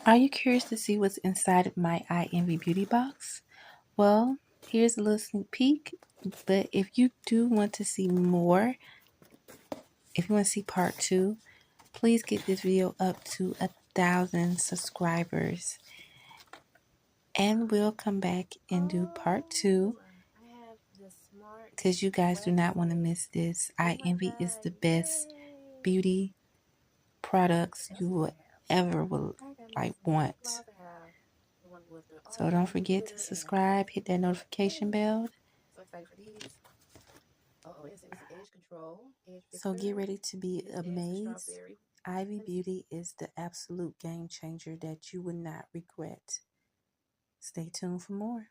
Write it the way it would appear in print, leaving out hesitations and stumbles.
Are you curious to see what's inside of my I Envy beauty box? Well, here's a little sneak peek. But if you do want to see more, if you want to see part two, please get this video up to 1,000 subscribers. And we'll come back and do part two because you guys do not want to miss this. I Envy is the best beauty products you will ever will want. So don't forget to subscribe, hit that notification bell. So get ready to be amazed. Ivy Beauty is the absolute game changer that you would not regret. Stay tuned for more.